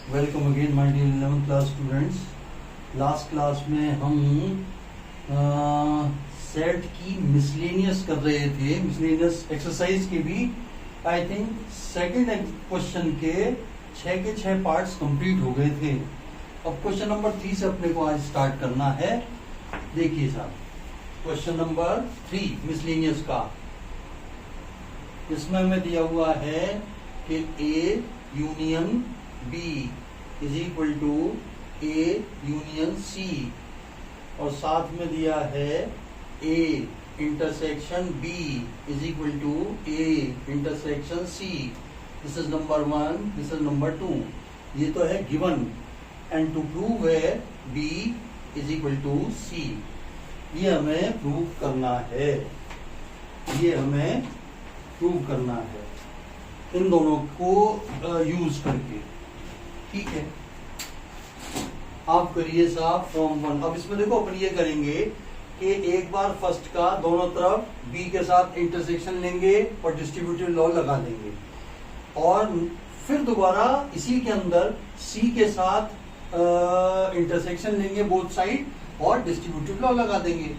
Welcome again my dear 11th class students. Last class में हम set की miscellaneous कर रहे थे, मिसलेनियस एक्सरसाइज के भी आई थिंक सेकंड क्वेश्चन के 6 पार्ट्स कंप्लीट हो गए थे। अब क्वेश्चन नंबर 3 से अपने को आज स्टार्ट करना है। देखिए साहब, क्वेश्चन नंबर 3 मिसलेनियस का, इसमें हमें दिया हुआ है कि A union B is equal to A union C, और साथ में दिया है A intersection B is equal to A intersection C. This is number 1, this is number 2। ये तो है गिवन, एंड टू प्रूव है B is equal to C. ये हमें प्रूव करना है, ये हमें प्रूव करना है इन दोनों को यूज करके। ठीक है, आप करिए साहब फ्रॉम 1। अब इसमें देखो अपन ये करेंगे कि एक बार फर्स्ट का दोनों तरफ बी के साथ इंटरसेक्शन लेंगे और डिस्ट्रीब्यूटिव लॉ लगा देंगे, और फिर दोबारा इसी के अंदर सी के साथ इंटरसेक्शन लेंगे बोथ साइड और डिस्ट्रीब्यूटिव लॉ लगा देंगे।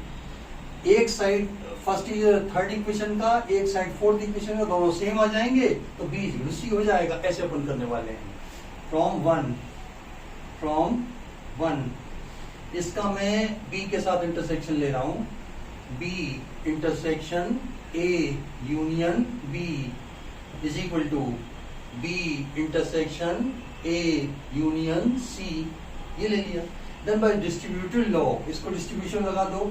एक साइड फर्स्ट थर्ड इक्वेशन का, एक साइड फोर्थ इक्वेशन का, दोनों सेम आ जाएंगे तो बी सी हो जाएगा। ऐसे अपन करने वाले हैं फ्रॉम वन। इसका मैं बी के साथ इंटरसेक्शन ले रहा हूं, B intersection A union B is equal to B intersection A union C. ये ले लिया। देन बाय डिस्ट्रीब्यूटिव लॉ इसको डिस्ट्रीब्यूशन लगा दो,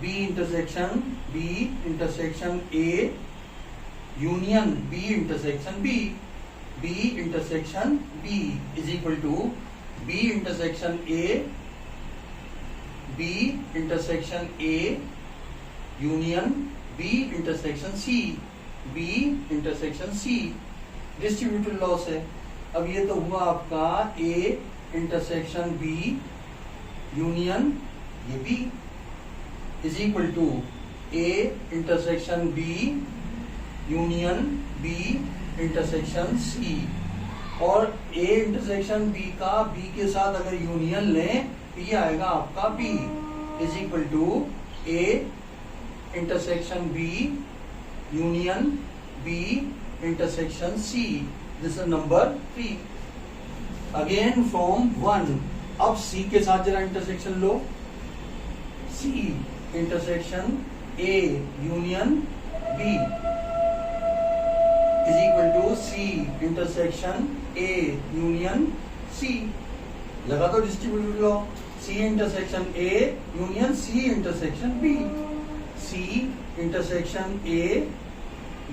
B intersection A union B intersection B, B intersection B is equal to B intersection A union B intersection C, B intersection C. Distributive law से अब ये तो हुआ आपका ए इंटरसेक्शन बी यूनियन ये B is equal to A intersection B union B intersection C. और A intersection B का B के साथ अगर यूनियन लें तो ये आएगा आपका B is equal to A intersection B union B intersection C. This is number 3। Again from 1। अब सी के साथ जरा इंटरसेक्शन लो, C intersection A union B is equal to C intersection A union C. लगा दो distributive law, C intersection A union C intersection B, C intersection A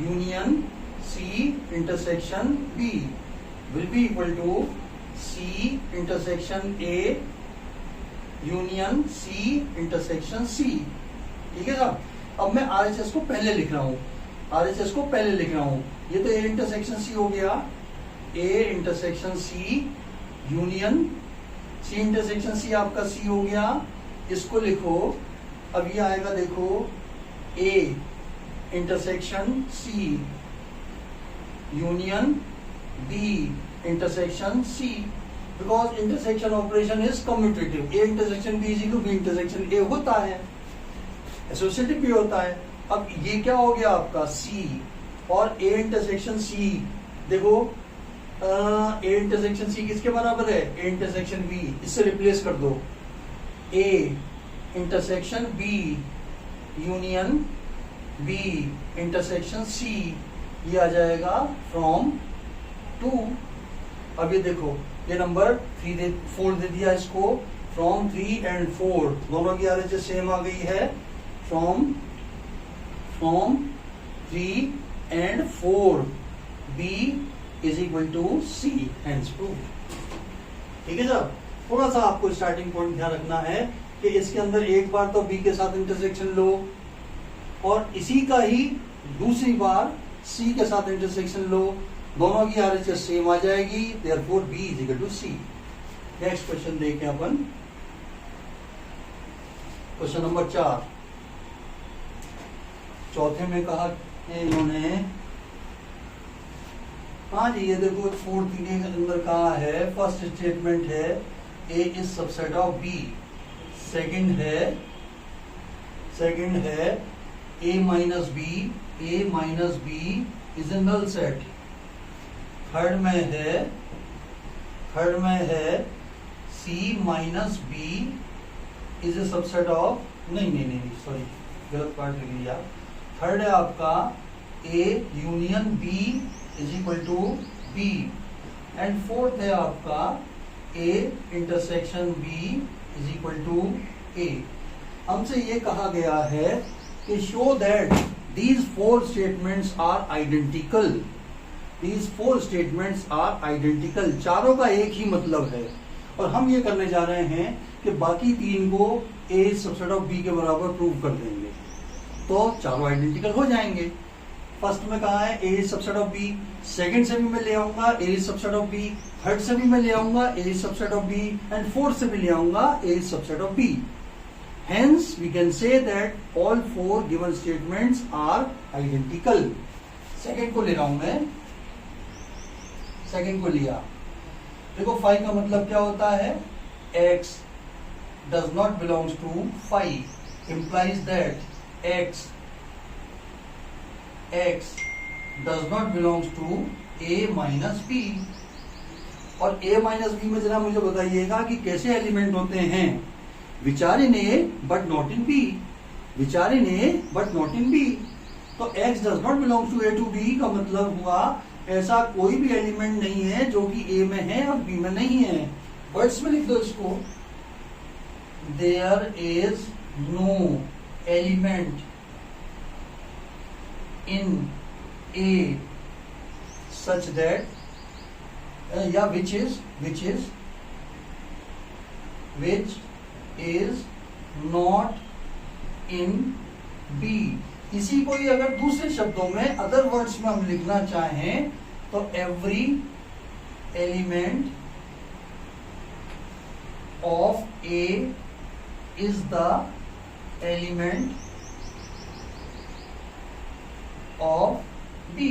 union C intersection B will be equal to C intersection A union C intersection C. ठीक है साहब। अब मैं RHS को पहले लिख रहा हूं, ये तो ए इंटरसेक्शन सी हो गया, A intersection C union C intersection C आपका सी हो गया। इसको लिखो, अब ये आएगा देखो A intersection C union B intersection C, because intersection operation is commutative. A intersection B is equal to B intersection A होता है, एसोसिएटिव भी होता है। अब ये क्या हो गया आपका सी और ए इंटरसेक्शन सी। देखो ए इंटरसेक्शन सी किसके बराबर है, ए इंटरसेक्शन बी, इससे रिप्लेस कर दो A intersection B union B intersection C. ये आ जाएगा फ्रॉम 2। अब ये देखो ये नंबर 4 दे दिया इसको, फ्रॉम 3 एंड 4 दोनों की आरएचएस सेम आ गई है, from 3 and 4 B is equal to C, hence prove. ठीक है साहब। थोड़ा सा आपको स्टार्टिंग पॉइंट ध्यान रखना है कि इसके अंदर एक बार तो बी के साथ इंटरसेक्शन लो और इसी का ही दूसरी बार सी के साथ इंटरसेक्शन लो, दोनों की आरएचएस सेम आ जाएगी, therefore B is equal to C. Next question देखें अपन, क्वेश्चन नंबर 4। चौथे में कहा कि इन्होंने हाँ जी, ये देखो फोर्थ के अंदर कहा है, फर्स्ट स्टेटमेंट है A is subset of B, second है A minus B is a null set, third में है C minus B is a subset of, नहीं सॉरी गलत पार्ट लिख लिया। थर्ड है आपका A union B is equal to B, and fourth है आपका A intersection B is equal to A. हमसे ये कहा गया है कि show that these four statements are identical, चारों का एक ही मतलब है, और हम ये करने जा रहे हैं कि बाकी तीन को ए सबसेट ऑफ बी के बराबर प्रूव कर देंगे, तो चारों आइडेंटिकल हो जाएंगे। फर्स्ट में कहा है A subset of B, second से भी मैं ले आऊंगा A subset of B, third से भी मैं ले आऊंगा A subset of B, and fourth से भी ले आऊंगा A subset of B. Hence we can say that all four given statements are identical. Second को ले रहा हूं मैं, सेकंड को लिया। देखो फाई का मतलब क्या होता है, x does not belongs to phi, implies that x does not belongs to a minus b। और a minus b में जरा मुझे बताइएगा कि कैसे एलिमेंट होते हैं, which are in a but not in b, तो x does not belong to a to b का मतलब हुआ ऐसा कोई भी एलिमेंट नहीं है जो कि a में है और b में नहीं है। वर्ड्स में लिख दो इसको, there is no element in a such that या which is not in B। इसी को ही अगर दूसरे शब्दों में अदर वर्ड्स में हम लिखना चाहें तो every element of A is the element of B.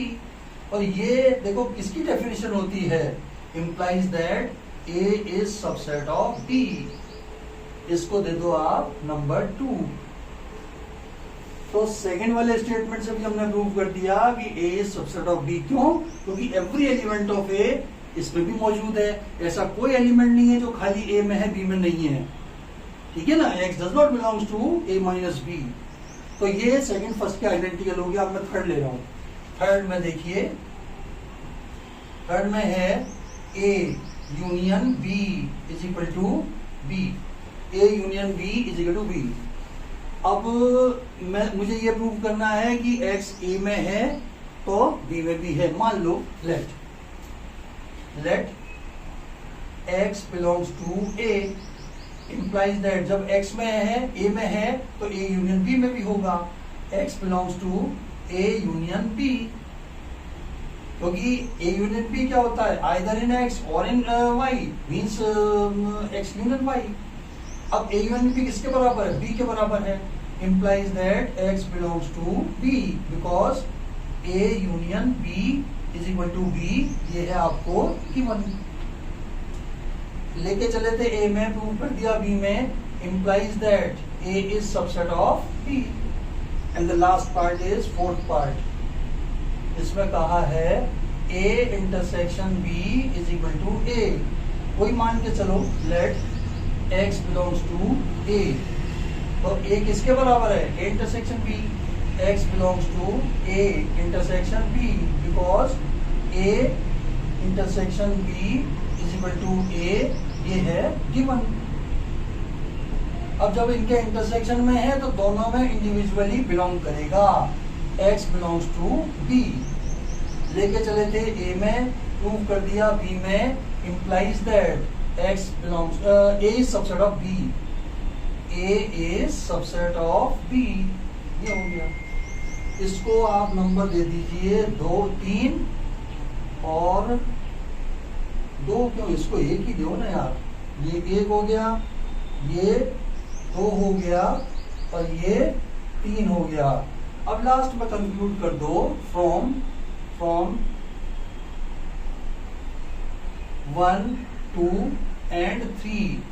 और ये देखो किसकी डेफिनेशन होती है, implies that A is subset of B. इसको दे दो आप नंबर 2। तो सेकंड वाले स्टेटमेंट से भी हमने प्रूव कर दिया कि ए इज सबसेट ऑफ बी। क्यों? क्योंकि एवरी एलिमेंट ऑफ ए इसमें भी मौजूद है। ऐसा कोई एलिमेंट नहीं है जो खाली ए में है बी में नहीं है, ठीक है ना। X does not belongs to A minus B. तो ये सेकंड फर्स्ट के आइडेंटिकल हो गया। अब मैं थर्ड ले रहा हूं। थर्ड में देखिए, थर्ड में है A union B is equal to B. A union B is equal to B. अब मुझे ये प्रूव करना है कि एक्स ए में है तो बी में भी है। मान लो let x belongs to A, implies that जब एक्स में है ए में है तो ए यूनियन बी में भी होगा। X belongs to A union B, क्योंकि ए यूनियन बी क्या होता है, आइदर इन एक्स और in y, means x union y. अब ए यूनियन बी किसके बराबर है, बी के बराबर है। implies that x belongs to b because a union b is equal to b। ये है आपको गिवन। लेके चले थे a में, प्रूव कर दिया b में। implies that a is subset of b and the last part is fourth part। इसमें कहा है a intersection b is equal to a। कोई मान के चलो let x belongs to a, तो a किसके बराबर है, a intersection b। x belongs to a intersection b because a intersection b is equal to a। ये है गिवन। अब जब इनके इंटरसेक्शन में है तो दोनों में इंडिविजुअली बिलोंग करेगा। x belongs to b। लेके चले थे a में, प्रूव कर दिया b में। Implies that x belongs a is subset of b। A is subset of B। ये हो गया। इसको आप नंबर दे दीजिए 2, 3 और 2। क्यों, इसको एक ही दो ना यार। ये 1 हो गया, ये 2 हो गया और ये 3 हो गया। अब लास्ट में कंक्लूड कर दो from 1, 2 and 3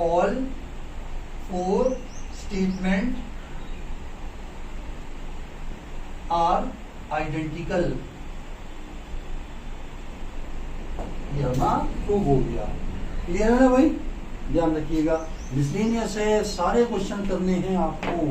all 4 statement are identical। ये अपना प्रूव हो गया। क्लियर है ना भाई? ध्यान रखिएगा, मिसलेनियस है, सारे क्वेश्चन करने हैं आपको।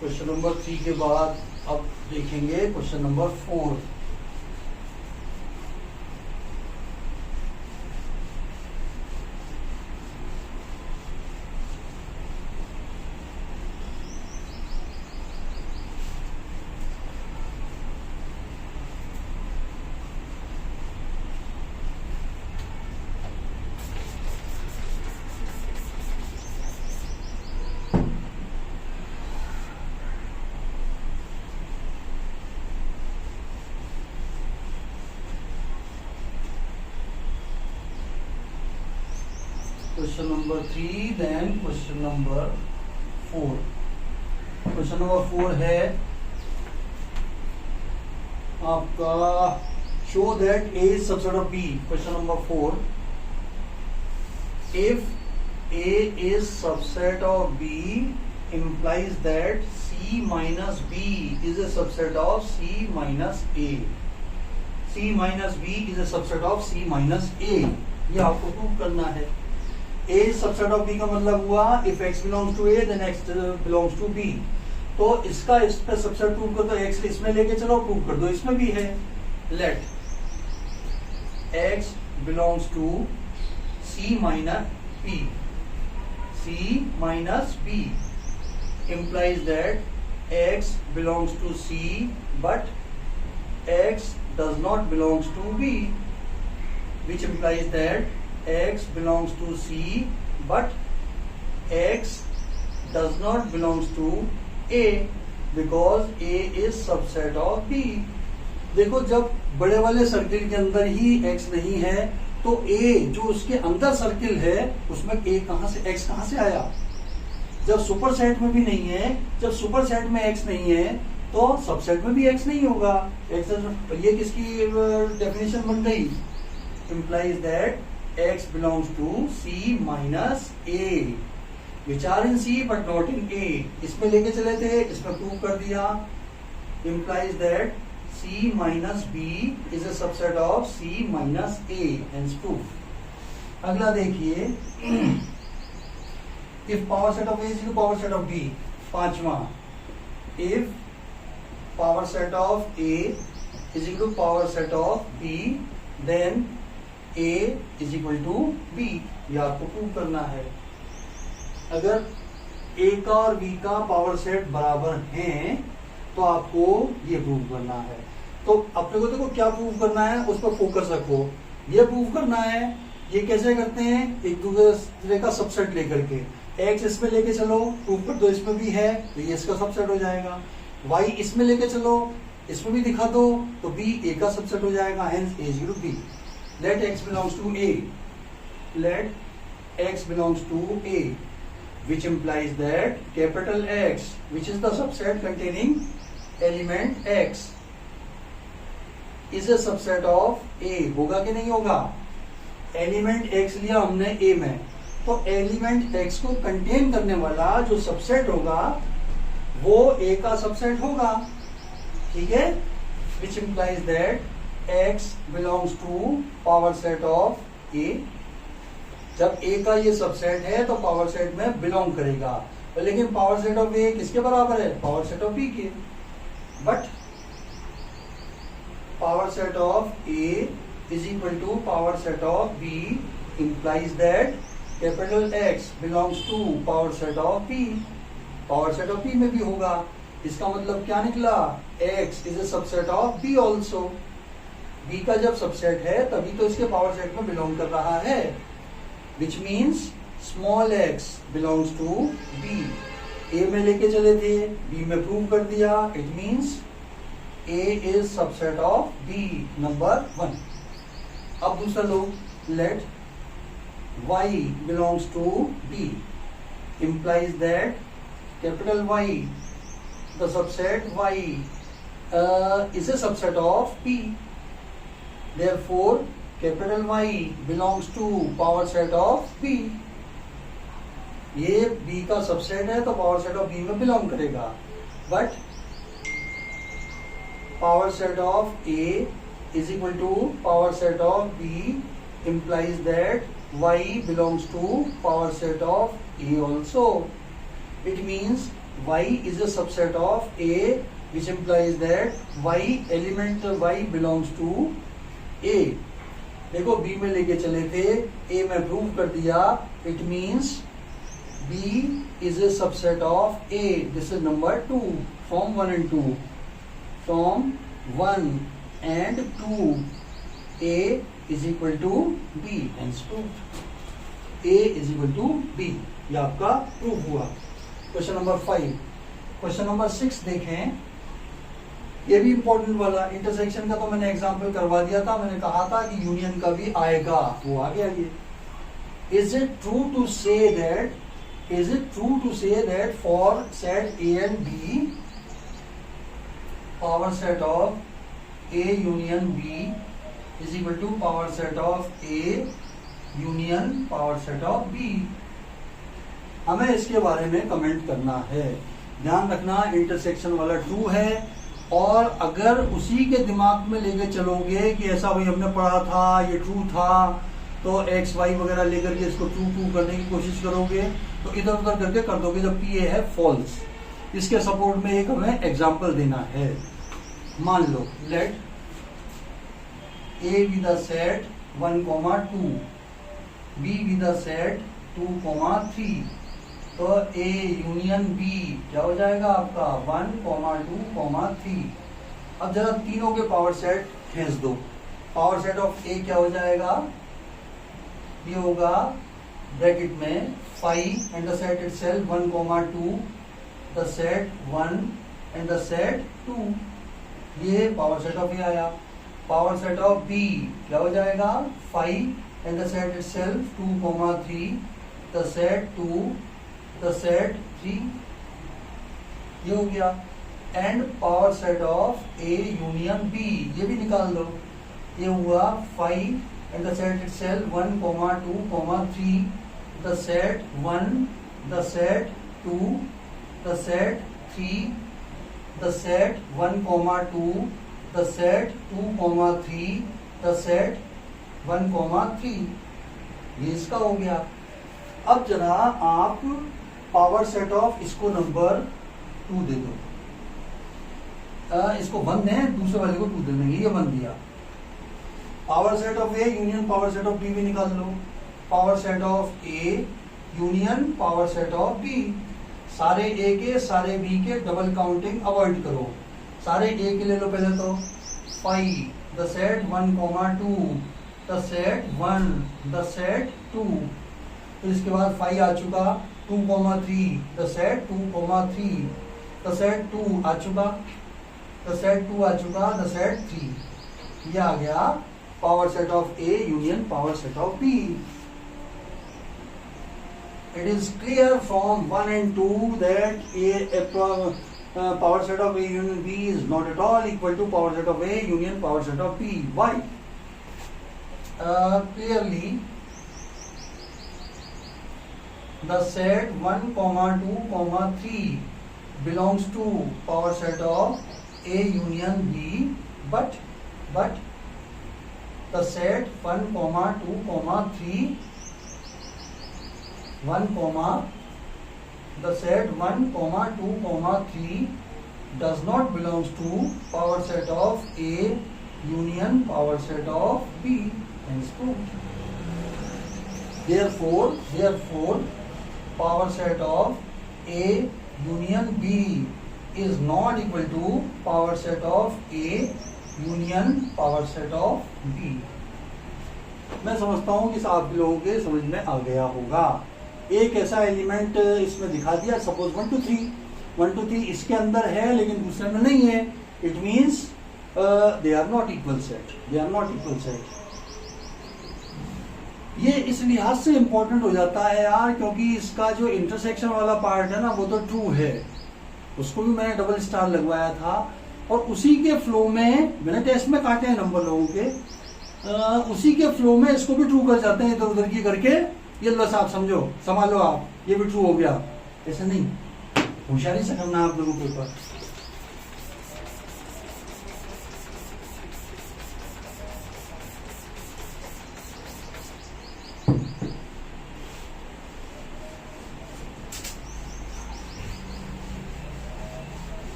क्वेश्चन नंबर 3 के बाद अब देखेंगे question number 4। Question number 3 then question number 4। Question number 4 है आपका show that A is subset of B। Question number 4, if A is subset of B implies that C minus B is a subset of C minus A। C minus B is a subset of C minus A। ये आपको prove करना है। A subset of B का मतलब हुआ if X belongs to A then X belongs to B। तो इसका इस पे सबसेट प्रूव कर दो, X इसमें लेके चलो, प्रूव कर दो इसमें भी है। Let X belongs to C minus B, C minus B implies that X belongs to C but X does not belongs to B, which implies that X belongs to C but X does not belongs to A because A is subset of B। देखो, जब बड़े वाले circle के अंदर ही X नहीं है तो A जो उसके अंदर सर्किल है उसमें A कहां से, X कहां से आया? जब सुपर सेट में भी नहीं है, जब सुपर सेट में X नहीं है तो सबसेट में भी X नहीं होगा। ये किसकी डेफिनेशन बन गई? implies that X belongs to C minus A, which are in C but not in A। इसमें लेके चले थे, इसमें प्रूव कर दिया। implies that C minus B is a subset of C minus A, hence proof। अगला देखिए, if power set of A is equal to power set of B। पांचवा, if power set of A is equal to power set of B then A is equal to B। ये आपको prove करना है। अगर A का और B का power set बराबर हैं तो आपको ये प्रूव करना है। तो अपने को देखो क्या प्रूव करना है, उस पर फोकस रखो। ये प्रूव करना है, ये कैसे करते हैं? एक दूसरे का सबसेट लेकर के X इसमें लेके चलो, प्रूव कर दो इसमें भी है तो ये इसका सबसेट हो जाएगा। Y इसमें लेके चलो, इसमें भी दिखा दो तो B A का सबसेट हो जाएगा, hence A is equal to B। Let X belongs to A, let X belongs to A, which implies that capital X, which is the subset containing element X, is a subset of A। होगा कि नहीं होगा? Element X लिया हमने A में, तो element X को contain करने वाला जो सबसेट होगा वो A का सबसेट होगा। ठीक है? which implies that X belongs to power set of A। जब A का ये सबसेट है तो पावर सेट में बिलोंग करेगा, लेकिन पावर सेट ऑफ A किसके बराबर है? पावर सेट ऑफ B के। But power set of A is equal to power set of B implies that capital X belongs to power set of B। Power set of B में भी होगा। इसका मतलब क्या निकला? X is a subset of B also। B का जब subset है तभी तो इसके पावर सेट में बिलोंग कर रहा है, which means small x belongs to B। A में लेके चले थे, B में प्रूव कर दिया, it means A is subset of B, number 1। अब दूसरा लो, late y belongs to B implies that capital Y, the subset Y is a subset of P. Therefore capital Y belongs to power set of B. ये B का subset है तो power set of B में belong करेगा, but power set of A is equal to power set of B implies that Y belongs to power set of A also. It means Y is a subset of A, which implies that Y element Y belongs to A. देखो B में लेके चले थे, A में prove कर दिया. It means B is a subset of A. This is number 2 from 1 and 2. From 1 and 2, A is equal to B. Hence proved. A is equal to B. ये आपका प्रूफ हुआ. Question number 5. क्वेश्चन नंबर 6 देखें. ये भी important वाला. Intersection का तो मैंने एग्जांपल करवा दिया था. मैंने कहा था कि यूनियन का भी आएगा, वो आ गया. ये is it true to say that for set A and B, power set of A union B is equal to power set of A union power set of B. हमें इसके बारे में कमेंट करना है. ध्यान रखना, इंटरसेक्शन वाला true है, और अगर उसी के दिमाग में लेके चलोगे कि ऐसा भाई हमने पढ़ा था, ये ट्रू था, तो एक्स वाई वगैरह लेकर के इसको ट्रू प्रूव करने की कोशिश करोगे तो इधर उधर करके कर दोगे, जबकि ये है फॉल्स. इसके सपोर्ट में एक हमें एग्जाम्पल देना है. मान लो late A with the set 1,2, B with the set 2,3. तो A यूनियन B क्या हो जाएगा आपका 1,2,3. अब जरा तीनों के पावर सेट खींच दो. पावर सेट ऑफ A क्या हो जाएगा, ये होगा ब्रैकेट में 5 and the set itself 1,2, the set 1 and the set 2. ये पावर सेट ऑफ A आया. पावर सेट ऑफ B क्या हो जाएगा 5 and the set itself 2,3, the set 2, the set 3. ये हो गया. And power set of A union B, ये भी निकाल लो. ये हुआ 5 and the set itself 1,2,3, the set 1, the set 2, the set 3, the set 1,2, the set 2,3, the set 1,3. ये इसका हो गया. अब जरा आप पावर सेट ऑफ इसको नंबर 2 दे दो. इसको 1 दें, दूसरे वाले को 2 दे देंगे. ये 1 दिया. Power set of A union power set of B भी निकाल लो. Power set of A union power set of B. सारे A के सारे B के डबल काउंटिंग अवॉइड करो. सारे A के ले लो पहले तो. 5, the set 1,2, the set 1, the set 2. फिर इसके बाद 5 आ चुका. 2,3, द सेट 2,3, द सेट 2 आ चुका, द सेट 2 आ चुका, द सेट 3. ये आ गया power set of A union power set of B. It is clear from 1 and 2 that power set of A union B is not at all equal to power set of A union power set of B. Why? Clearly, the set 1,2,3 belongs to power set of A union B, but the set 1,2,3 the set 1,2,3 does not belongs to power set of A union power set of B. Hence proved. Therefore, power set of A union B is not equal to power set of A union power set of B. मैं समझता हूँ कि आप लोगों के समझ में आ गया होगा. एक ऐसा एलिमेंट इसमें दिखा दिया, सपोज 1 to 3 इसके अंदर है लेकिन दूसरे में नहीं है. It means they are not equal set. ये इस लिहाज से इंपॉर्टेंट हो जाता है यार, क्योंकि इसका जो इंटरसेक्शन वाला पार्ट है ना वो तो ट्रू है, उसको भी मैंने डबल स्टार लगवाया था, और उसी के फ्लो में मैंने टेस्ट में काटे हैं नंबर लोगों के, उसी के फ्लो में इसको भी ट्रू कर जाते हैं इधर उधर की करके। ये लो साहब समझो, संभालो आप, ये भी ट्रू हो गया। ऐसा नहीं, होशियारी से करना आप लोगों के ऊपर।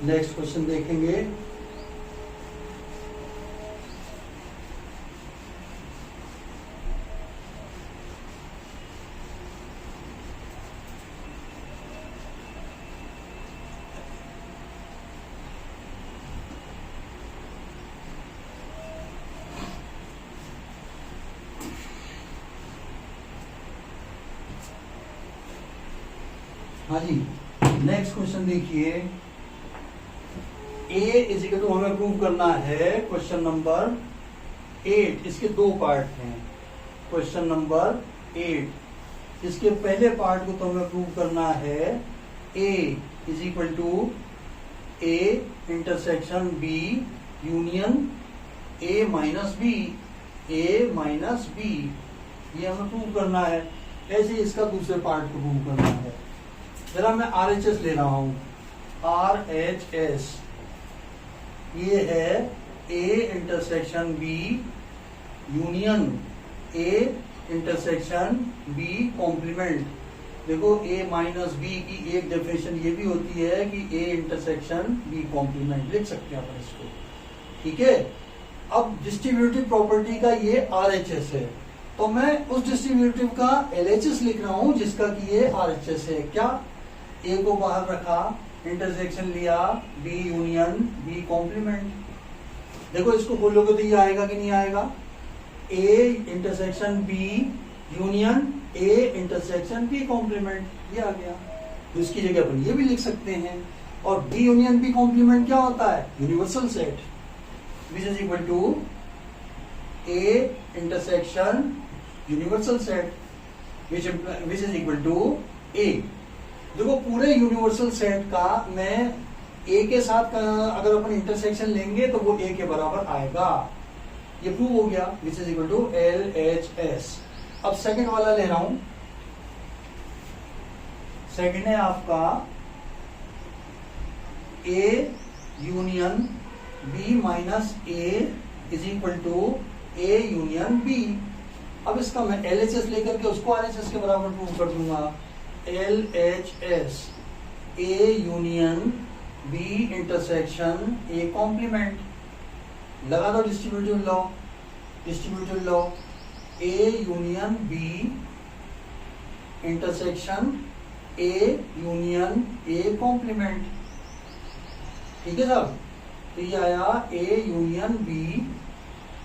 नेक्स्ट क्वेश्चन देखेंगे। हाँ जी, नेक्स्ट क्वेश्चन देखिए। A इज इक्वल टू हमें प्रूव करना है क्वेश्चन नंबर 8। इसके दो पार्ट हैं। क्वेश्चन नंबर 8, इसके पहले पार्ट को तो हमें प्रूव करना है A is equal to A intersection B union A minus B, A minus B, ये हमें प्रूव करना है। ऐसे ही इसका दूसरे पार्ट को प्रूव करना है। जरा मैं RHS ले रहा हूं, RHS ये है A intersection B union A intersection B complement. देखो A माइनस B की एक डेफिनेशन ये भी होती है कि A इंटरसेक्शन B कॉम्प्लीमेंट, लिख सकते हैं अपन इसको, ठीक है। अब डिस्ट्रीब्यूटिव प्रॉपर्टी का ये RHS है, तो मैं उस डिस्ट्रीब्यूटिव का LHS लिख रहा हूं जिसका कि ये RHS है। क्या, A को बाहर रखा, इंटरसेक्शन लिया B यूनियन B कॉम्प्लीमेंट। देखो इसको खोलोगे तो ये आएगा कि नहीं आएगा, A intersection B union A intersection B complement, ये आ गया। तो इसकी जगह पर ये भी लिख सकते हैं। और B यूनियन B कॉम्प्लीमेंट क्या होता है, universal set, which is equal to A intersection universal set, which is equal to A। देखो पूरे यूनिवर्सल सेट का मैं A के साथ अगर अपन इंटरसेक्शन लेंगे तो वो A के बराबर आएगा, ये प्रूव हो गया, which is equal to LHS। अब सेकंड वाला ले रहा हूं। सेकंड है आपका A union B minus A is equal to A union B। अब इसका मैं LHS लेकर के उसको RHS के बराबर प्रूव कर दूंगा। LHS A union B intersection A complement, लगा दो distributive law, distributive law A union B intersection A union A complement, ठीक है साहब। तो ये आया A union B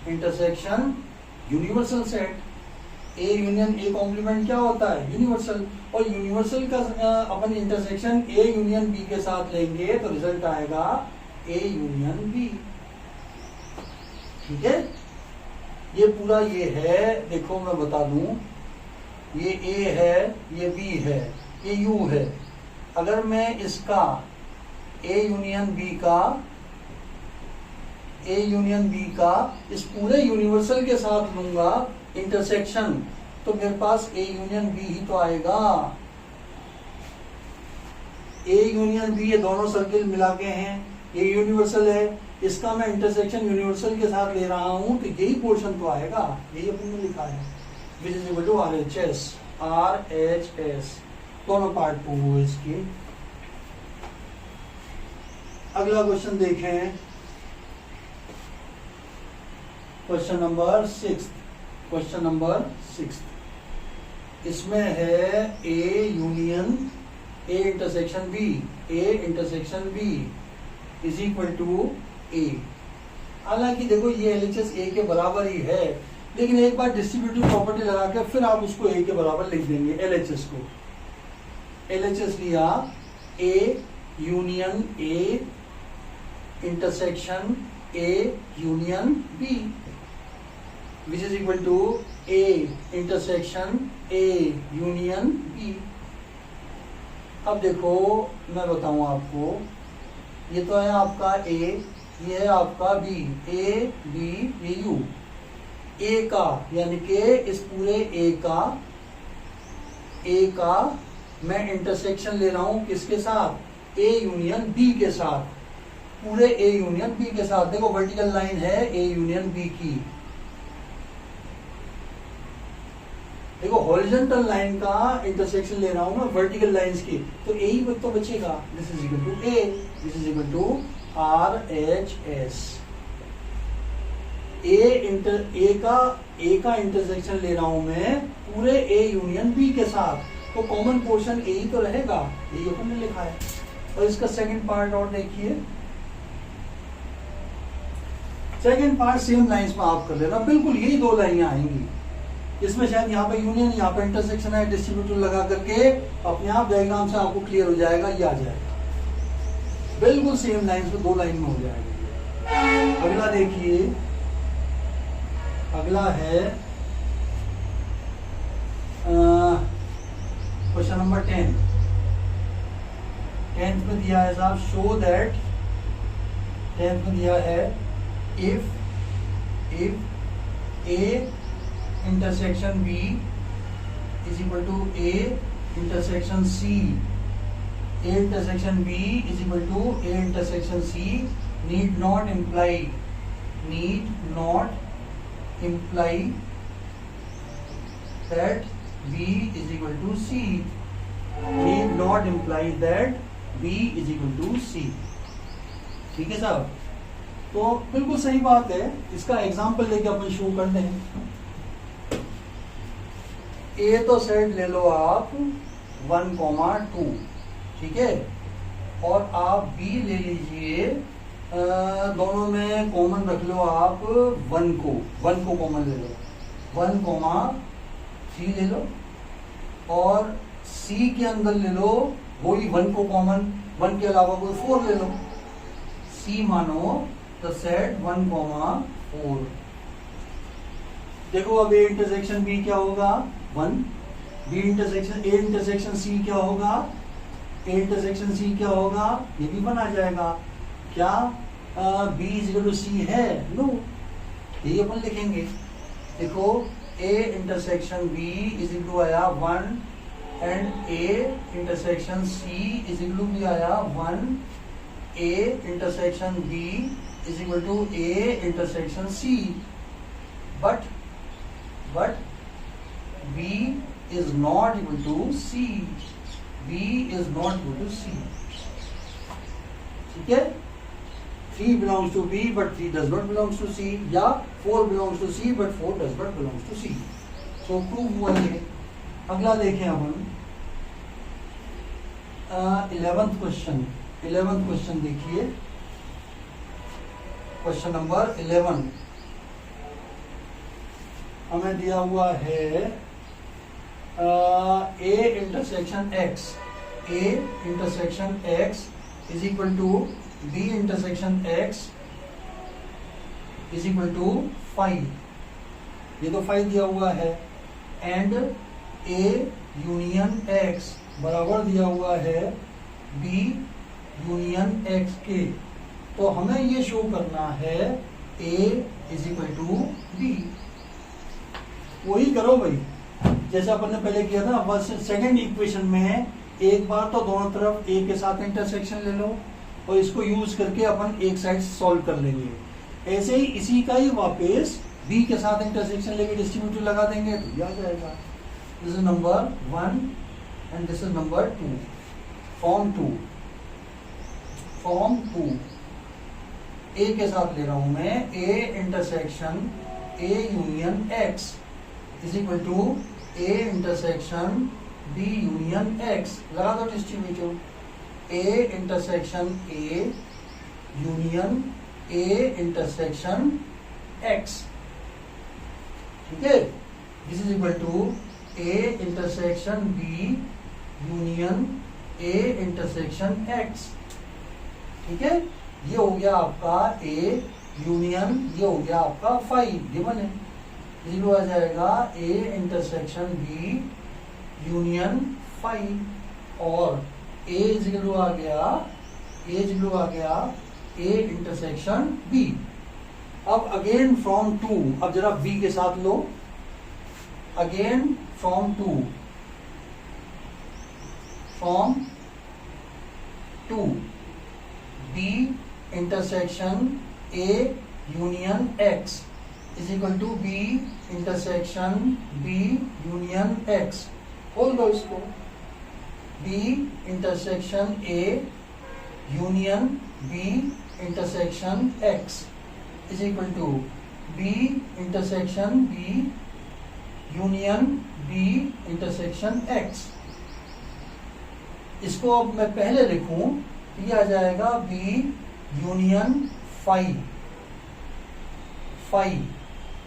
intersection universal set. A union A complement क्या होता है, यूनिवर्सल, और यूनिवर्सल का अपन इंटरसेक्शन A यूनियन B के साथ लेंगे तो रिजल्ट आएगा A यूनियन B, ठीक है। ये पूरा ये है, देखो मैं बता दूं, ये A है, ये B है, ये U है। अगर मैं इसका A यूनियन B का इस पूरे यूनिवर्सल के साथ लूंगा इंटरसेक्शन, तो मेरे पास A यूनियन B ही तो आएगा। A यूनियन B ये दोनों सर्किल मिला के हैं, ये यूनिवर्सल है, इसका मैं इंटरसेक्शन यूनिवर्सल के साथ ले रहा हूं, तो यही पोर्शन तो आएगा, यही अपन ने लिखा है, which is equal to RHS। दोनों पार्ट प्रूव हुए इसके। अगला क्वेश्चन देखें, क्वेश्चन नंबर 6। क्वेश्चन नंबर 6 इसमें है A union A intersection B, A intersection B is equal to A। हालांकि देखो ये LHS A के बराबर ही है, लेकिन एक बार डिस्ट्रीब्यूटिव प्रॉपर्टी लगा के फिर आप उसको A के बराबर लिख देंगे। LHS को LHS लिया A union A intersection A union B, which is equal to A intersection A union B। अब देखो मैं बताऊं आपको, ये तो है आपका A, ये है आपका B, A B ये U। A का यानी कि इस पूरे A का मैं इंटरसेक्शन ले रहा हूं किसके साथ, A यूनियन B के साथ, पूरे A यूनियन B के साथ। देखो वर्टिकल लाइन है A यूनियन B की, देखो हॉरिजॉन्टल लाइन का इंटरसेक्शन ले रहा हूं मैं वर्टिकल लाइंस की, तो A ही तो बचेगा। This is equal to A, this is equal to RHS। A का इंटरसेक्शन ले रहा हूं मैं पूरे A यूनियन B के साथ, तो कॉमन पोर्शन A ही तो रहेगा, यही अपन ने लिखा है। और इसका सेकंड पार्ट और देखिए, सेकंड पार्ट सेम लाइंस में आप कर लेना, बिल्कुल यही दो लाइनें आएंगी। इसमें शायद यहाँ पे यूनियन, यहाँ पे इंटरसेक्शन है, डिस्ट्रीब्यूटर लगा करके अपने आप डायग्राम से आपको क्लियर हो जाएगा, ये आ जाएगा बिल्कुल सेम लाइन में, दो लाइन में हो जाएगा। अगला देखिए, अगला है क्वेश्चन नंबर 10। 10th में दिया है साहब, शो दैट, 10th में दिया है if A intersection B is equal to A intersection C, A intersection B is equal to A intersection C, need not imply that B is equal to C, need not imply that B is equal to C। ठीक है साहब, तो बिल्कुल सही बात है। इसका example लेके अपन शुरू करते हैं। ए तो सेट ले लो आप 1,2, ठीक है, और आप बी ले लीजिए, दोनों में कॉमन रख लो आप 1 को कॉमन ले लो, 1,3 ले लो, और सी के अंदर ले लो वही 1 को कॉमन, 1 के अलावा कोई 4 ले लो, सी मानो तो सेट 1,4। देखो अब ए इंटरसेक्शन बी क्या होगा 1, B intersection A intersection C क्या होगा, ए इंटरसेक्शन सी क्या होगा, ये भी 1 आ जाएगा। क्या B is equal to C है, नो, यही अपन लिखेंगे। देखो A intersection B is equal to आया 1 and A intersection C is equal to भी आया 1, A intersection B is equal to A intersection C, but B is not equal to C, B is not equal to C, ठीक है। 3 belongs to B but 3 does not belongs to C, या 4 belongs to C but 4 does not belongs to C, so prove हुआ ये। अगला देखें अपन 11th question देखिए, question number 11 हमें दिया हुआ है A intersection X is equal to B intersection X is equal to 5, ये तो 5 दिया हुआ है, एंड A यूनियन X बराबर दिया हुआ है B यूनियन X के। तो हमें ये शो करना है A is equal to B। वही करो भाई जैसे अपन ने पहले किया था, बस सेकंड इक्वेशन में एक बार तो दोनों तरफ ए के साथ इंटरसेक्शन ले लो और इसको यूज करके अपन एक साइड सॉल्व कर लेंगे। ऐसे ही इसी का ही वापस बी के साथ इंटरसेक्शन लेके डिस्ट्रीब्यूटर लगा देंगे तो ये आ जाएगा। This is number 1 and this is number 2, form 2। A के साथ ले रहा हूं मैं, A intersection A union x is equal to A intersection B union X, लगा दो distributor, A intersection A union A intersection X, ठीक है। This is equal to A intersection B union A intersection X, ठीक है। ये हो गया आपका ए यूनियन, ये हो गया आपका 5 गिवन है, इसी आ जाएगा ए इंटरसेक्शन बी यूनियन 5 और ए इजिकल आ गया, ए इजिकल आ गया ए इंटरसेक्शन बी। अब अगेन फ्रॉम 2, अब जरा बी के साथ लो, again from 2, from 2 B intersection A union x is equal to B intersection B union x. खोल दो इसको, B intersection A union B intersection x is equal to B intersection B union B intersection x. इसको अब मैं पहले लिखूं तो ये आ जाएगा B union 5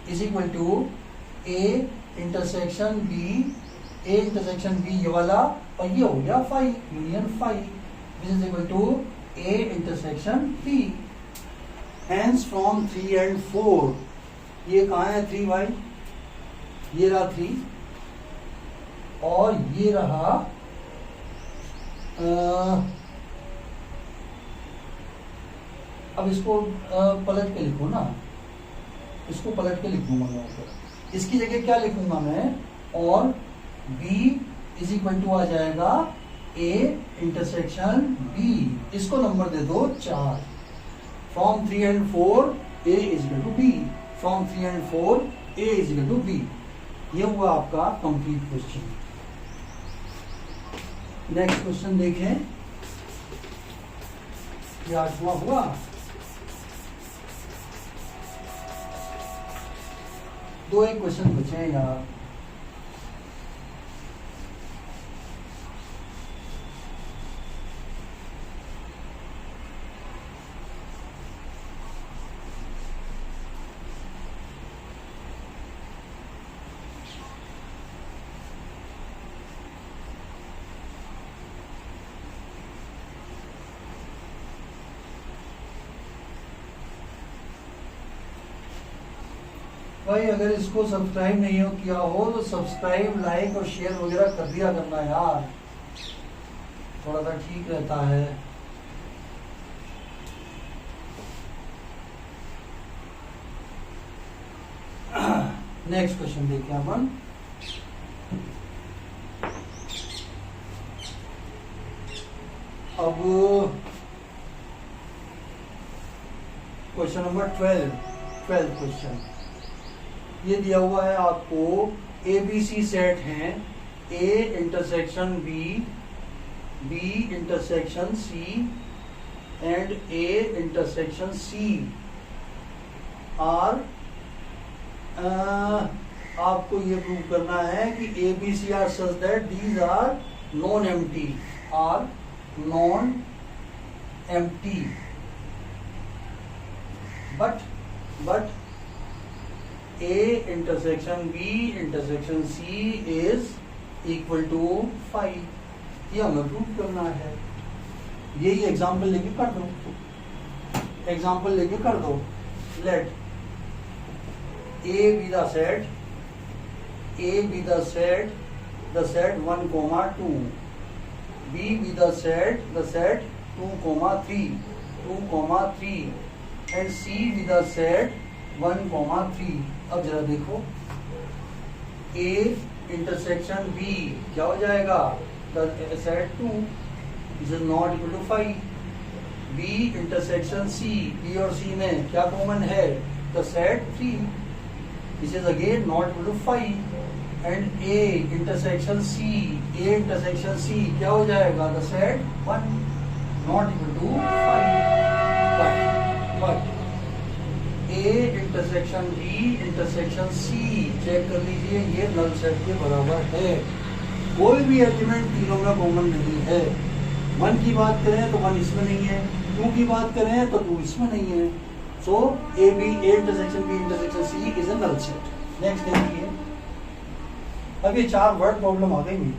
is equal to A intersection B, A intersection B ये वाला, और ये हो गया 5 union 5 which is equal to A intersection B. Hence from 3 and 4, ये कहाँ है 3 भाई, ये रहा 3 और ये रहा अब इसको पलट के लिखूं ना, इसको पलट के लिखूंगा मैं ऊपर, इसकी जगह क्या लिखूंगा मैं, और B इज इक्वल टू आ जाएगा A इंटरसेक्शन B, इसको नंबर दे दो 4। From 3 and 4 A is equal to B, from 3 and 4 A is equal to B। ये हुआ आपका कंप्लीट क्वेश्चन। नेक्स्ट क्वेश्चन देखें, ये 8वां हुआ। दो एक क्वेश्चन बचे हैं यार, भाई अगर इसको सब्सक्राइब नहीं हो किया हो तो सब्सक्राइब, लाइक और शेयर वगैरह कर दिया करना यार, थोड़ा सा ठीक रहता है। नेक्स्ट क्वेश्चन देखते हैं अपन। अब क्वेश्चन नंबर 12 क्वेश्चन ये दिया हुआ है आपको, ABC सेट हैं, A intersection B, B intersection C and A intersection C are, आपको ये प्रूव करना है कि ABC are such that these are non empty, are non empty, but A intersection B intersection C is equal to 5, ये हमें prove करना है। यही एग्जाम्पल लेके कर दो, एग्जाम्पल लेके कर दो। Let A be the set, A be the set 1, 2, B be the set 2, 3, and C be the set 1, 3। अब जरा देखो, A इंटरसेक्शन B क्या हो जाएगा, set 2 is not equal to 5। B intersection C, B और C में क्या common है, the set 3 this is again not equal to 5। And A intersection C क्या हो जाएगा, the set 1 not equal to 5। But A intersection B intersection C check कर लीजिए, ये नल सेट के बराबर है, कोई भी एलिमेंट तीनों में कॉमन नहीं है। 1 की बात करें तो 1 इसमें नहीं है, 2 की बात करें तो 2 इसमें नहीं है। So A intersection B intersection C is a null set. Next देखिए, अब ये 4 वर्ड प्रॉब्लम आ गई,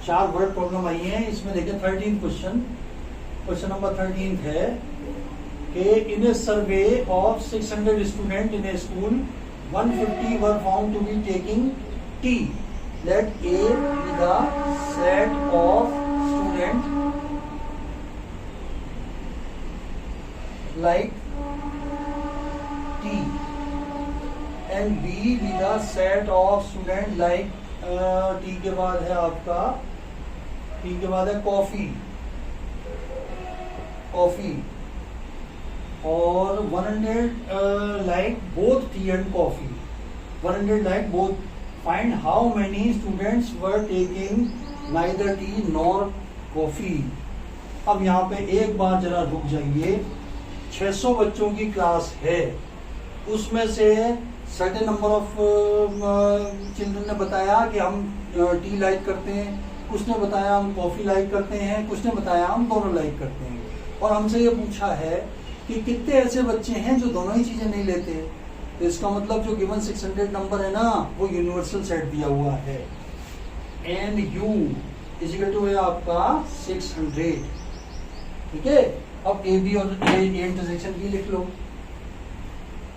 4 वर्ड प्रॉब्लम आई है इसमें। देखिए 13 क्वेश्चन नंबर 13 है, in a survey of 600 students in a school, 150 were found to be taking tea. Let A be the set of students like tea, and B be the set of students like T के बाद है आपका, T के बाद है coffee, coffee, और 100 like both tea and coffee, 100 like both. Find how many students were taking neither tea nor coffee. अब यहाँ पे एक बार जरा रुक जाइए. 600 बच्चों की क्लास है, उसमें से सर्टेन नंबर ऑफ चिल्ड्रन ने बताया कि हम टी लाइक करते हैं, कुछ ने बताया हम कॉफी लाइक करते हैं, कुछ ने बताया हम दोनों लाइक करते हैं. और हमसे ये पूछा है कि कितने ऐसे बच्चे हैं जो दोनों ही चीजें नहीं लेते. तो इसका मतलब जो गिवन 600 नंबर है ना, वो यूनिवर्सल सेट दिया हुआ है. एन यू इजिकल टू है आपका 600. ठीक है. अब ए बी और ए इंटरसेक्शन बी लिख लो.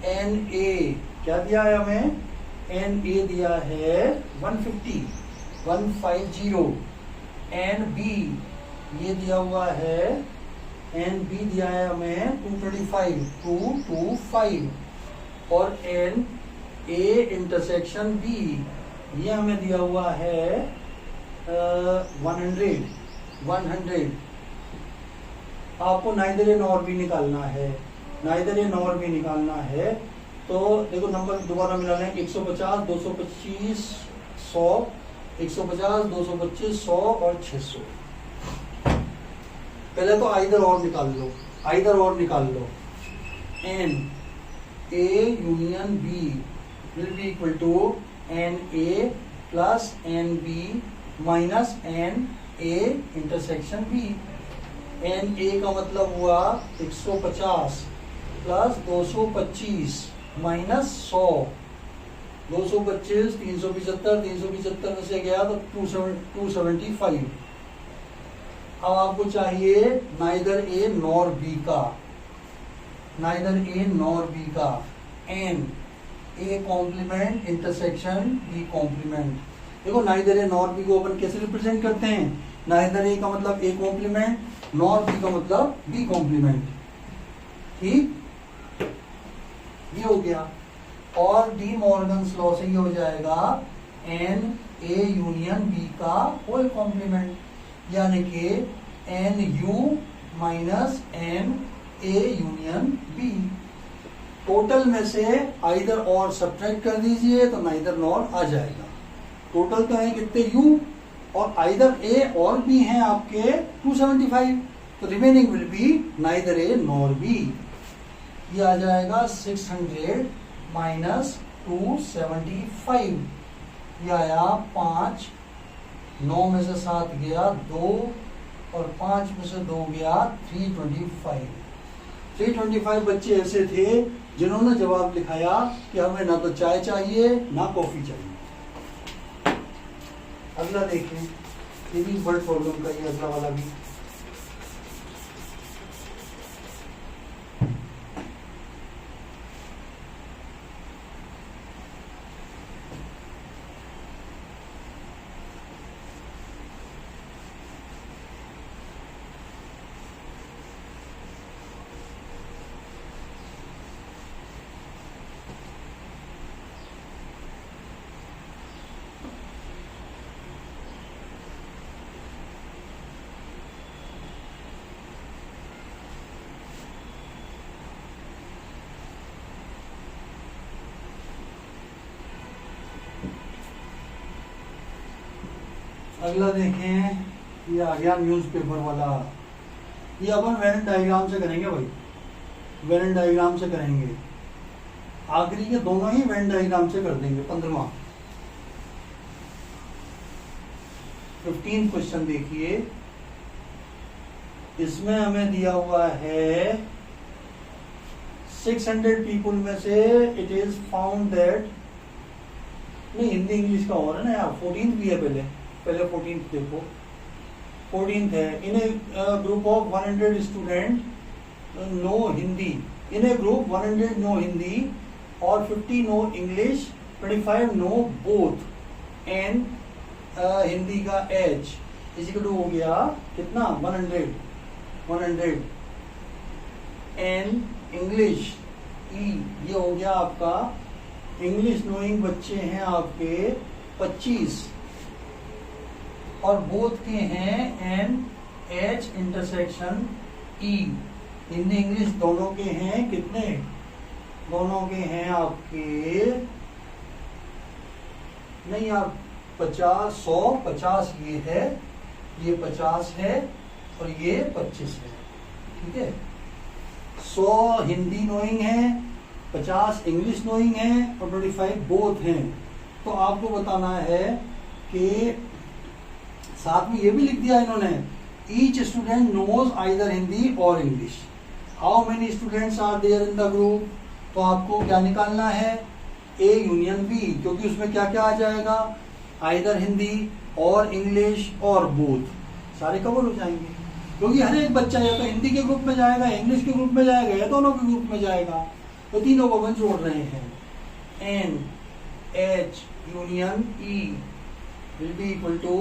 एन ए क्या दिया है हमें? एन ए दिया है 150, 150. एन बी ये दिया हुआ है, एन बी दिया है हमें 225, 225. और एन ए इंटरसेक्शन बी ये हमें दिया हुआ है 100, 100. आपको नाइदर ए नॉर भी निकालना है, नाइदर ए नॉर भी निकालना है. तो देखो नंबर दोबारा मिला लें. 150, 225, 100, 150, 225, 100 और 600. पहले तो आइदर और निकाल लो, आइदर और निकाल लो. N A union B will be equal to n A plus n B minus n A intersection B. N A का मतलब हुआ 150 प्लस 225 माइनस 100. 225, 375, 375 में से गया तो 275. अब आपको चाहिए नाइदर ए नॉर बी का, नाइदर ए नॉर बी का. N A complement intersection B complement. देखो नाइदर ए नॉर बी को अपन कैसे रिप्रेजेंट करते हैं? नाइदर ए का मतलब ए कॉम्प्लीमेंट, नॉर बी का मतलब बी कॉम्प्लीमेंट. ठीक, ये हो गया. और डी मॉर्गन्स लॉ से ये हो जाएगा एन ए यूनियन बी का होल कॉम्प्लीमेंट, यानी कि n U minus n A union B. Total में से आइदर और सब्ट्रैक्ट कर दीजिए तो नाइदर नॉर आ जाएगा. टोटल तो है कितने यू, और आइदर ए और बी हैं आपके 275. तो remaining will be neither A nor B. ये आ जाएगा 600 माइनस 275. ये आया 5, 9 में से 7 गया 2, और 5 में से 2 गया 325. 325 बच्चे ऐसे थे जिन्होंने जवाब लिखाया कि हमें ना तो चाय चाहिए ना कॉफी चाहिए. अगला देखें, ये भी वर्ड प्रॉब्लम का ही अगला वाला भी. अगला देखें, ये आ गया न्यूज़पेपर वाला. ये अपन वेन डायग्राम से करेंगे भाई, वेन डायग्राम से करेंगे. आखिरी के दोनों ही वेन डायग्राम से कर देंगे. 15वां 15 क्वेश्चन देखिए. इसमें हमें दिया हुआ है 600 पीपुल में से इट इज फाउंड दैट, नहीं हिंदी इंग्लिश का हो रहा है ना यार. 14 भी है, पहले 14 देखो. 14 है. In a group of 100 student know Hindi, in a group 100 know Hindi और 50 know English, 25 know both and Hindi का एच इजिकल हो गया कितना 100 एंड इंग्लिश ई, ये हो गया आपका इंग्लिश नोइंग बच्चे हैं आपके 25 और बोथ के हैं n H intersection E, Hindi English दोनों के हैं कितने, दोनों के हैं आपके नहीं आप 50 100 50 ये है, ये 50 है और ये 25 है, ठीक है। 100 हिंदी नोइंग है, 50 इंग्लिश नोइंग है और 25 बोथ हैं। तो आपको बताना है कि साथ में ये भी लिख दिया इन्होंने, each student knows either Hindi और English, how many students are there in the group. तो आपको क्या निकालना है, ए यूनियन बी, क्योंकि उसमें क्या क्या आ जाएगा, आइदर हिंदी और इंग्लिश और बोथ, सारे कवर हो जाएंगे, क्योंकि हर एक बच्चा या तो हिंदी के ग्रुप में जाएगा, इंग्लिश के ग्रुप में जाएगा या दोनों के ग्रुप में जाएगा, तो तीनों को अपन जोड़ रहे हैं। N H union E will be equal to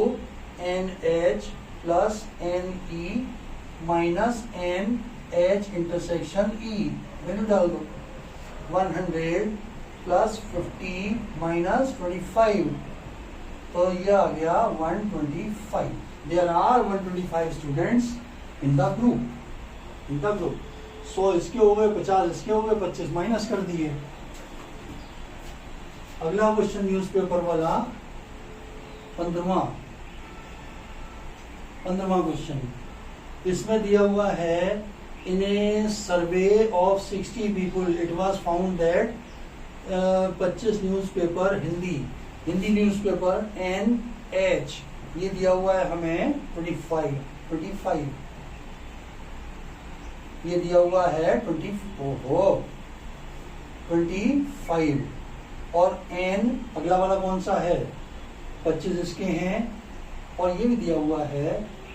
n H plus n E minus n H intersection E, value डाल दो 100 प्लस 50 माइनस 25, तो ये आ गया 125। There are 125 students in the group, 100 इसके हो गए, 50 इसके हो गए, 25 माइनस कर दिए। अगला क्वेश्चन न्यूज़पेपर वाला 15वां क्वेश्चन, इसमें दिया हुआ है in a survey of 60 people it was found that 25 newspaper Hindi newspaper N H, ये दिया हुआ है हमें 25, ये दिया हुआ है 25 और एन अगला वाला कौन सा है 25 इसके हैं, और ये भी दिया हुआ है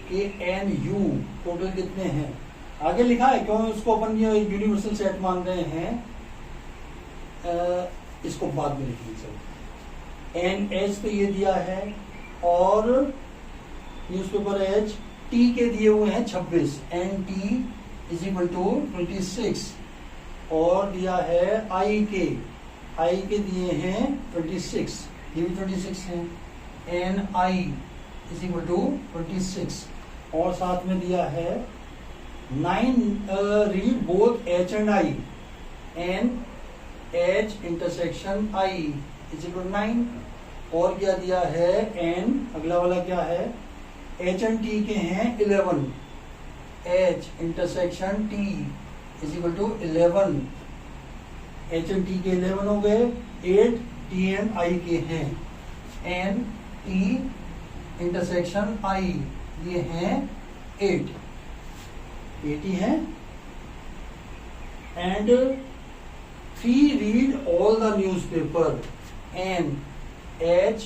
कि एन यू टोटल कितने हैं, आगे लिखा है क्यों उसको अपन ये यूनिवर्सल सेट मान रहे हैं, इसको बाद में लिखेंगे। एन एच तो ये दिया है और न्यूज़पेपर एच टी के दिए हुए हैं 26, n T is equal to 26 और दिया है आई के दिए हैं 26, ये भी 26 है, n I is equal to 26 और साथ में दिया है 9 read both H and I, n H intersection I is equal to 9 और क्या दिया है एन अगला वाला क्या है एच एंड टी के हैं 11, H intersection T is equal to 11, H and T के 11 हो गए, 8 टी एंड आई के हैं, एन टी इंटरसेक्शन आई ये हैं 8 ही हैं, and 3 read all the newspaper, N H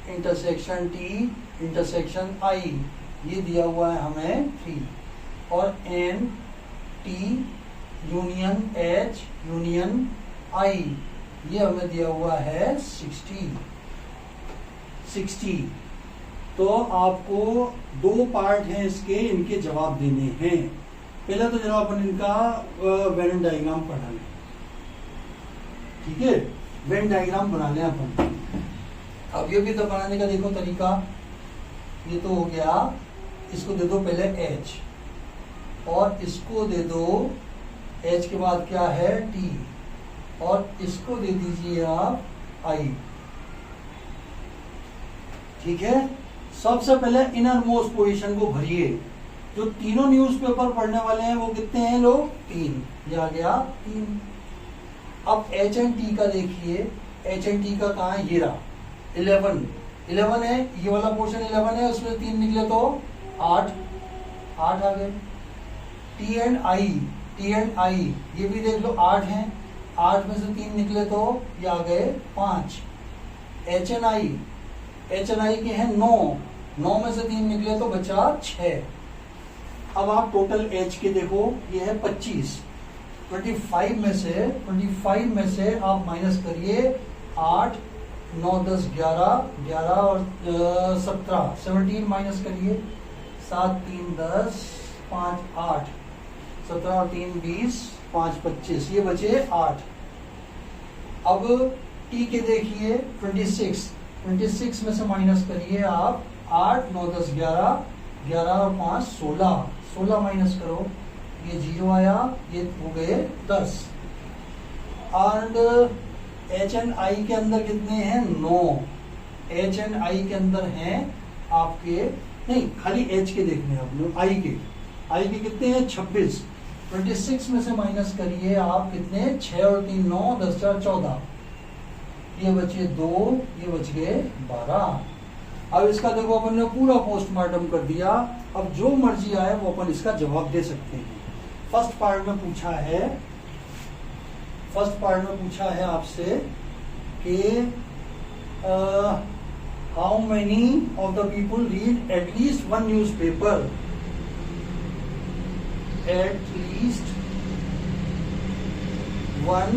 intersection T intersection I ये दिया हुआ है हमें 3 और N T union H union I ये हमें दिया हुआ है 60। तो आपको 2 पार्ट हैं इसके, इनके जवाब देने हैं। पहले तो जरा अपन इनका वेन डायग्राम पढ़ा लें, ठीक है, वेन डायग्राम बना लें अपन। अब ये भी तो बनाने का देखो तरीका, ये तो हो गया, इसको दे दो पहले एच और इसको दे दो एच के बाद क्या है टी और इसको दे दीजिए आप आई, ठीक है। सबसे पहले इनर मोस्ट पोजीशन को भरिए, जो तीनों न्यूज़पेपर पढ़ने वाले हैं वो कितने हैं लोग 3, ये आ गया 3। अब एच एंड टी का देखिए, एच एंड टी का कहाँ है, ये रहा 11 है, ये वाला पोर्शन 11 है, उसमें 3 निकले तो 8 आ गए। टी एंड आई ये भी देख लो 8 हैं, 8 में से 3 निकले तो ये आ गए 5। एच एन आई के हैं 9 में से 3 निकले तो बचा 6। अब आप टोटल एज के देखो, ये है 25। 25 में से आप माइनस करिए 8, 9, 10, 11 और 17, 17 माइनस करिए, 7, 3, 10, 5, 8, 17 और 3, 20, 5, 25, ये बचे 8। अब टी के देखिए 26 में से माइनस करिए आप 8, 9, 10, 11 और 5, 16 माइनस करो, ये 0 आया, ये हो गए 10। एंड एच एंड आई के अंदर कितने हैं? 9। एच एंड आई के अंदर हैं आपके, नहीं खाली एच के देखने हैं आप लोग, आई के कितने हैं? 26। 26 में से माइनस करिए आप कितने? 6 और 3, 9, 10, 4, 14, ये बचे 2, ये बच गए 12। अब इसका देखो अपन ने पूरा पोस्टमार्टम कर दिया। अब जो मर्जी आए वो अपन इसका जवाब दे सकते हैं। फर्स्ट पार्ट में पूछा है आपसे कि how many of the people read at least one newspaper? At least one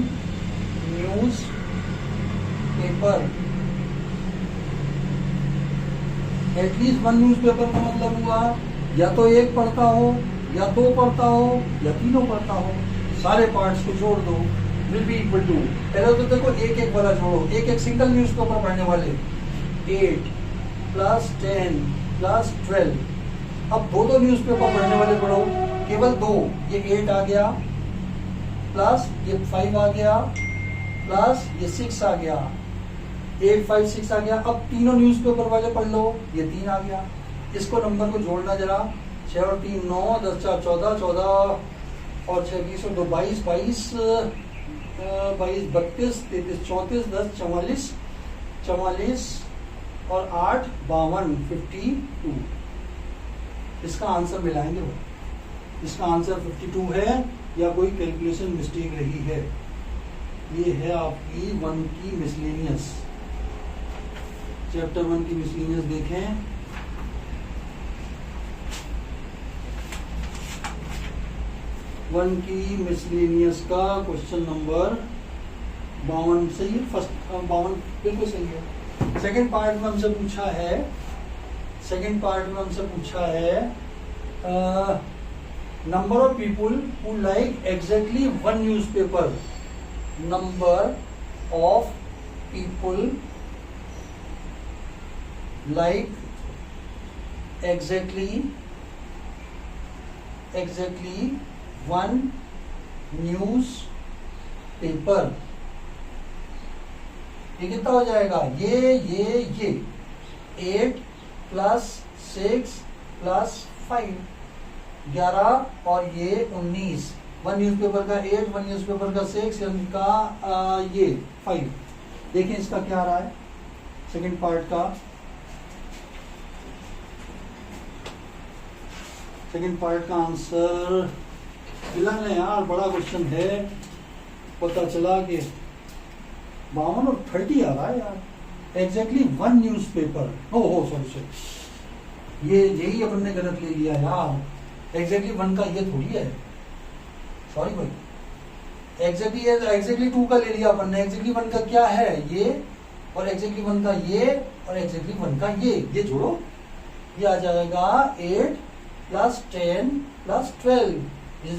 news paper. At least one newspaper का मतलब हुआ या तो एक पढ़ता हो, या 2 पढ़ता हो, या तीनों पढ़ता हो। सारे पार्ट्स को जोड़ दो, विल बी इक्वल टू, पहले तो देखो एक वाला जोड़ो, एक सिंगल न्यूज़पेपर पढ़ने वाले 8 + 10 + 12। अब 2 न्यूज़पेपर पढ़ने वाले पढ़ो, केवल 2, ये 8 आ गया, प्लस ये 5 आ गया, प्लस ये 6 आ गया, 8, 5, 6 आ गया। अब तीनों न्यूज़पेपर वाले पढ़ लो, ये 3 आ गया। इसको नंबर को जोड़ना जरा, 6 और 3, 9, 10, 4, 14, 14 और 6, 20 और 2, 22, 22, 32, 33, 34, 10, 44 और 8, 52, 52। इसका आंसर मिलाएंगे वो, इसका आंसर 52 है या कोई कैलकुलेशन मिस्टेक रही है। ये है आपकी 1 की मिसलेनियस, चैप्टर 1 की मिसलेनियस देखें। वन की मिसलेनियस का क्वेश्चन नंबर 52 सही है। फर्स्ट 52 बिल्कुल सही है। सेकंड पार्ट में हमसे पूछा है number of people who like exactly one newspaper. Number of people like exactly one news paper. ये कितना हो जाएगा? ये 8 + 6 + 5 11 और ये 19। वन न्यूज़पेपर का 8, वन न्यूज़पेपर का 6, इनका ये 5। देखिए इसका क्या रहा है सेकंड पार्ट का। सेकंड पार्ट का आंसर मिला नहीं यार, बड़ा क्वेश्चन है। पता चला कि 52 और 30 आ रहा है यार। एग्जैक्टली वन न्यूज़पेपर, हो सॉरी, ये यही अपन ने गलत ले लिया यार। एग्जैक्टली 1 का ये थोड़ी है, सॉरी भाई। एग्जैक्टली 2 का ले लिया अपन ने। एग्जैक्टली 1 का क्या है? ये, और एग्जैक्टली 1 का ये, और एग्जैक्टली 1 का ये जोड़ो, ये आ जाएगा 8 + 10 + 12 =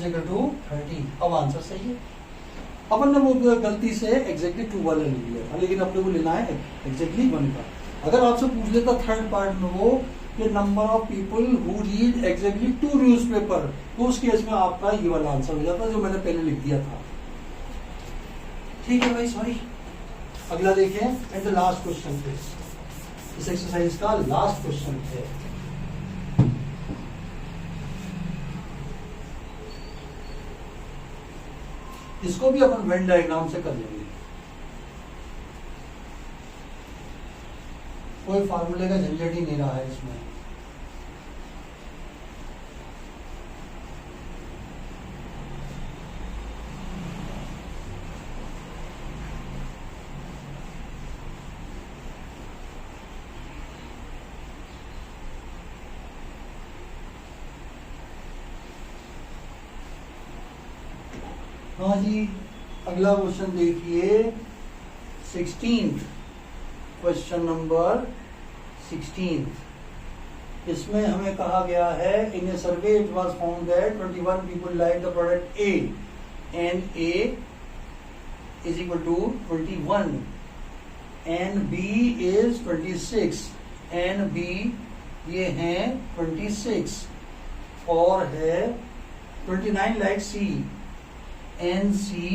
30। अब आंसर सही है। अपन ने वो गलती से एग्जैक्टली 2 वाला ले लिया था, लेकिन अपने को लेना है एग्जैक्टली 1 का। अगर आपसे पूछ लेता थर्ड पार्ट में वो कि number of people who read exactly 2 newspaper, तो उस केस में आपका ये वाला आंसर हो जाता जो मैंने पहले लिख दिया था। ठीक है भाई, सॉरी। अगला देखें, and the last question please. इस एक्सरसाइज का लास्ट क्वेश्चन है। इसको भी अपन वेन डायग्राम से कर लेंगे, कोई फार्मूले का झंझट ही नहीं रहा है इसमें। हाँ जी, अगला क्वेश्चन देखिए 16th, क्वेश्चन नंबर 16th। इसमें हमें कहा गया है in a survey it was found that 21 people like the product A and A is equal to 21 and B is 26 and B ये हैं 26 और है 29 like C and C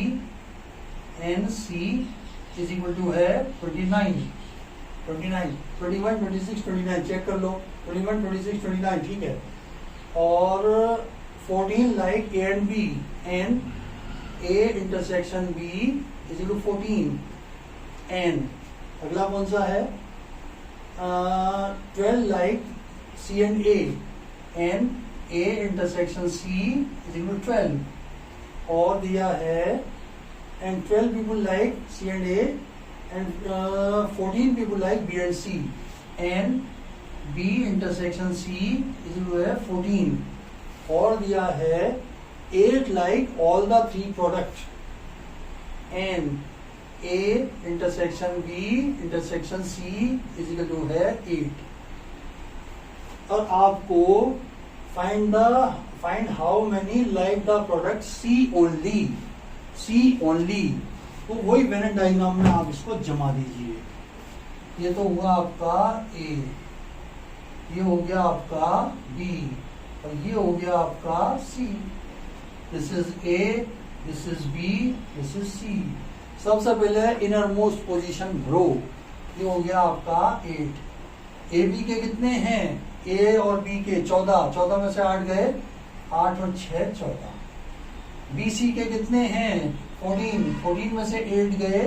is equal to है 29 21 26 29 चेक कर लो 21 26 29 ठीक है। और 14 like A and B and A intersection B is equal to 14 and अगला कौन सा है 12 like C and A and A intersection C is equal to 12 और दिया है and 12 people like C and A and 14 people like B and C and B intersection C is equal to 14 और दिया है 8 like all the three product and A intersection B intersection C is equal to है 8। और आपको find how many like the product C only तो वही Venn diagram में आप इसको जमा दीजिए। ये तो हुआ आपका ए, ये हो गया आपका बी और ये हो गया आपका C. This is A, this is B, this is C. सबसे पहले इनर मोस्ट पोजीशन रो, ये हो गया आपका 8। ए बी के कितने हैं, ए और बी के 14, 14 में से 8 गए, 8 और 6 14। बी सी के कितने हैं 14, 14 में से 8 गए,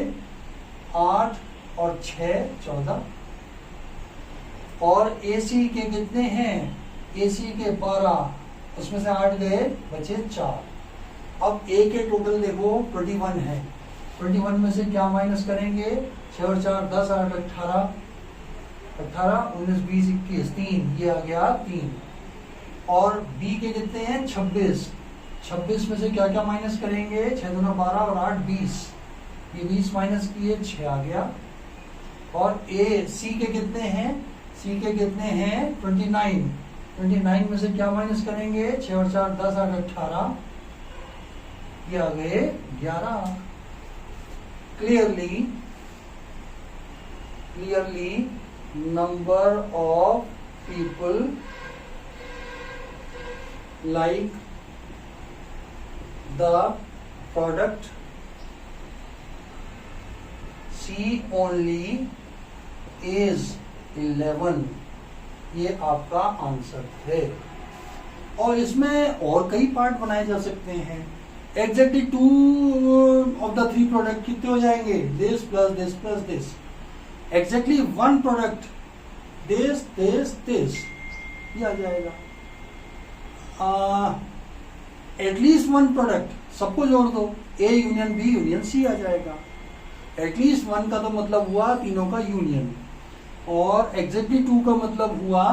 8 और 6 14। और AC के कितने हैं, AC के 12, उसमें से 8 गए, बचे 4। अब A के टोटल देखो 21 है, 21 में से क्या माइनस करेंगे, 6 और 4 10, 8 18, 18 19 20 21 3, ये आ गया 3। और B के कितने हैं 26, 26 में से क्या क्या माइनस करेंगे, 6 दूना 12 और 8 20, ये 20 माइनस किए 6 आ गया। और सी के कितने हैं, सी के कितने हैं 29, 29 में से क्या माइनस करेंगे, 6 और 4 10 8 18, ये आ गए 11। Clearly number of people like the product C only is 11, ये आपका आंसर है। और इसमें और कई पार्ट बनाए जा सकते हैं। एग्जैक्टली 2 ऑफ द 3 प्रोडक्ट कितने हो जाएंगे, this plus this plus this. Exactly 1 product this this this, ये आ जाएगा। एटलीस्ट 1 प्रोडक्ट सबको जोड़ दो, A union B union C आ जाएगा। एटलीस्ट 1 का तो मतलब हुआ तीनों का यूनियन, और एग्जैक्टली 2 का मतलब हुआ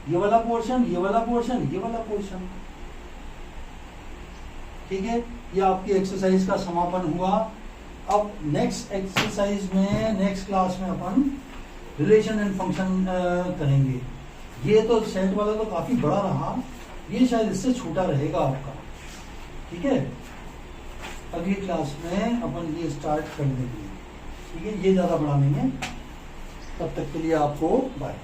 ये वाला पोर्शन, ये वाला पोर्शन, ये वाला पोर्शन। ठीक है, ये आपकी एक्सरसाइज का समापन हुआ। अब नेक्स्ट एक्सरसाइज में, नेक्स्ट क्लास में अपन रिलेशन एंड फंक्शन करेंगे। ये तो सेट वाला तो काफी बड़ा रहा, ये शायद इससे छोटा रहेगा आपका। ठीक है, अगली क्लास में अपन ये स्टार्ट कर देंगे। ठीक है, ये ज्यादा बड़ा नहीं है। तब तक के लिए आपको बाय।